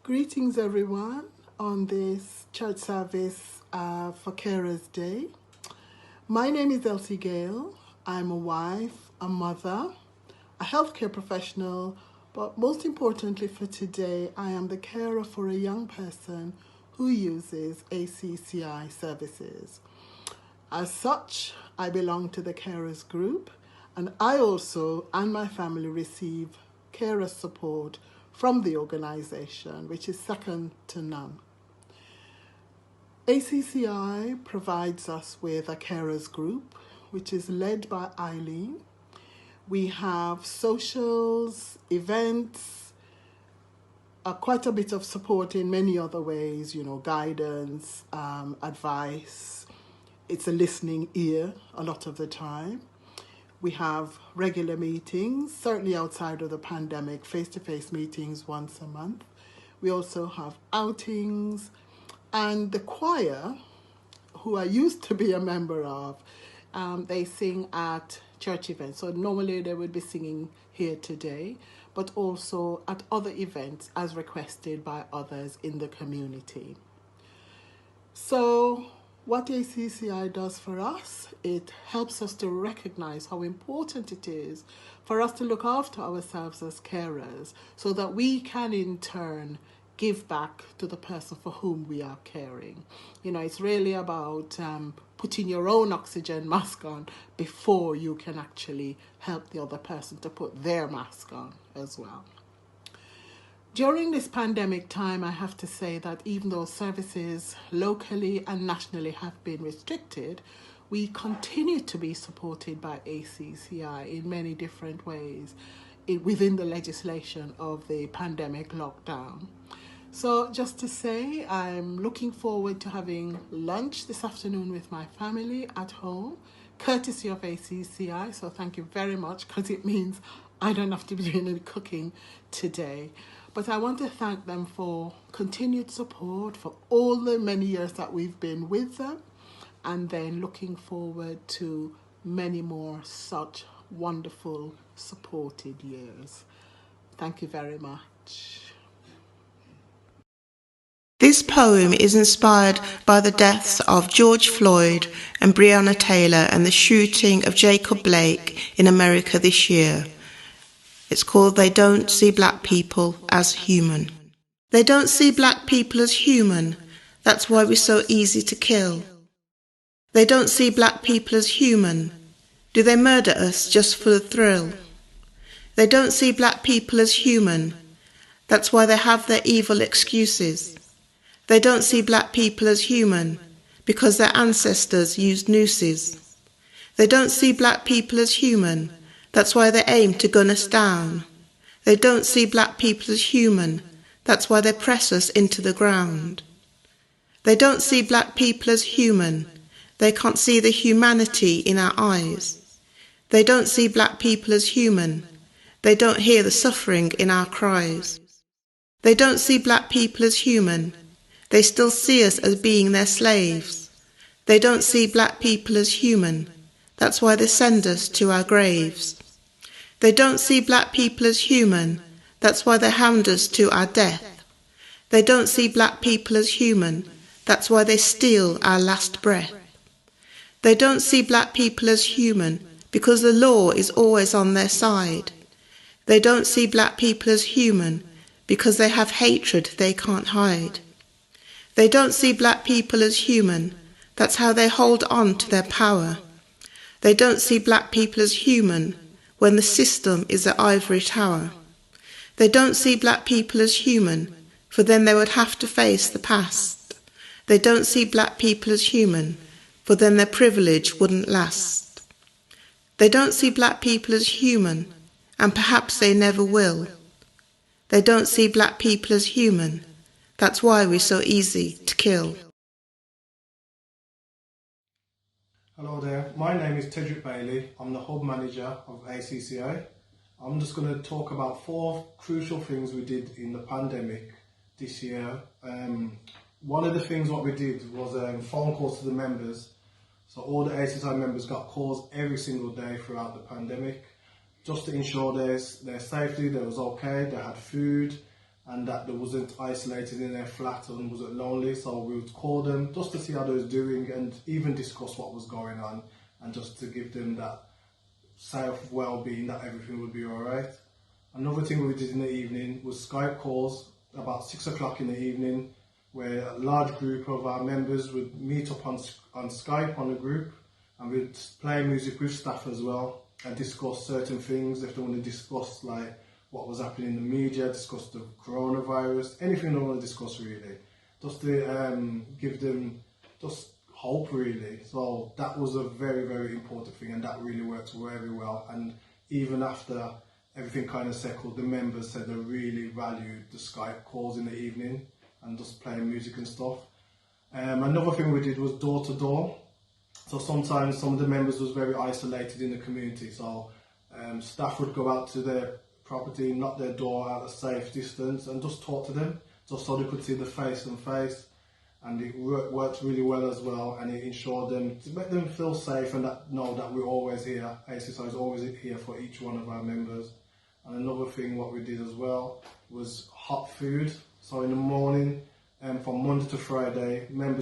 Greetings everyone on this church service for Carers Day. My name is Elise Gayle. I'm a wife, a mother, a healthcare professional, but most importantly for today, I am the carer for a young person who uses ACCI services. As such, I belong to the Carers Group, and I also and my family receive carer support from the organization, which is second to none. ACCI provides us with a carers group, which is led by Eileen. We have socials, events, quite a bit of support in many other ways, guidance, advice. It's a listening ear a lot of the time. We have regular meetings, certainly outside of the pandemic, face-to-face meetings once a month. We also have outings, and the choir, who I used to be a member of, they sing at church events. So normally they would be singing here today, but also at other events as requested by others in the community. So what ACCI does for us, it helps us to recognize how important it is for us to look after ourselves as carers so that we can in turn give back to the person for whom we are caring. It's really about putting your own oxygen mask on before you can actually help the other person to put their mask on as well. During this pandemic time, I have to say that even though services locally and nationally have been restricted, we continue to be supported by ACCI in many different ways within the legislation of the pandemic lockdown. So just to say, I'm looking forward to having lunch this afternoon with my family at home, courtesy of ACCI. So thank you very much, because it means I don't have to be doing any cooking today. But I want to thank them for continued support for all the many years that we've been with them, and then looking forward to many more such wonderful supported years. Thank you very much. This poem is inspired by the deaths of George Floyd and Breonna Taylor and the shooting of Jacob Blake in America this year. It's called They Don't See Black People as Human. They don't see black people as human. That's why we're so easy to kill. They don't see black people as human. Do they murder us just for the thrill? They don't see black people as human. That's why they have their evil excuses. They don't see black people as human because their ancestors used nooses. They don't see black people as human. That's why they aim to gun us down. They don't see black people as human. That's why they press us into the ground. They don't see black people as human. They can't see the humanity in our eyes. They don't see black people as human. They don't hear the suffering in our cries. They don't see black people as human. They still see us as being their slaves. They don't see black people as human. That's why they send us to our graves. They don't see black people as human. That's why they hound us to our death. They don't see black people as human. That's why they steal our last breath. They don't see black people as human because the law is always on their side. They don't see black people as human because they have hatred they can't hide. They don't see black people as human. That's how they hold on to their power. They don't see black people as human when the system is their ivory tower. They don't see black people as human, for then they would have to face the past. They don't see black people as human, for then their privilege wouldn't last. They don't see black people as human, and perhaps they never will. They don't see black people as human. That's why we're so easy to kill. Hello there, my name is Tedrick Bailey. I'm the Hub Manager of ACCI. I'm just going to talk about 4 crucial things we did in the pandemic this year. One of the things what we did was phone calls to the members. So all the ACCI members got calls every single day throughout the pandemic, just to ensure their safety, they was okay, they had food, and that they wasn't isolated in their flat and wasn't lonely. So we would call them just to see how they was doing and even discuss what was going on, and just to give them that safe well-being that everything would be alright. Another thing we did in the evening was Skype calls about 6 o'clock in the evening, where a large group of our members would meet up on Skype on a group, and we'd play music with staff as well and discuss certain things. If they want to discuss like what was happening in the media, discuss the coronavirus, anything they want to discuss really, just to give them just hope really. So that was a very, very important thing, and that really worked very well. And even after everything kind of settled, the members said they really valued the Skype calls in the evening and just playing music and stuff. Another thing we did was door to door. So sometimes some of the members was very isolated in the community, so staff would go out to their property, knock their door at a safe distance and just talk to them, just so they could see the face and face. And it worked really well as well, and it ensured them to make them feel safe and that know that we're always here. ACCI is always here for each one of our members. And another thing what we did as well was hot food. So in the morning, from Monday to Friday, members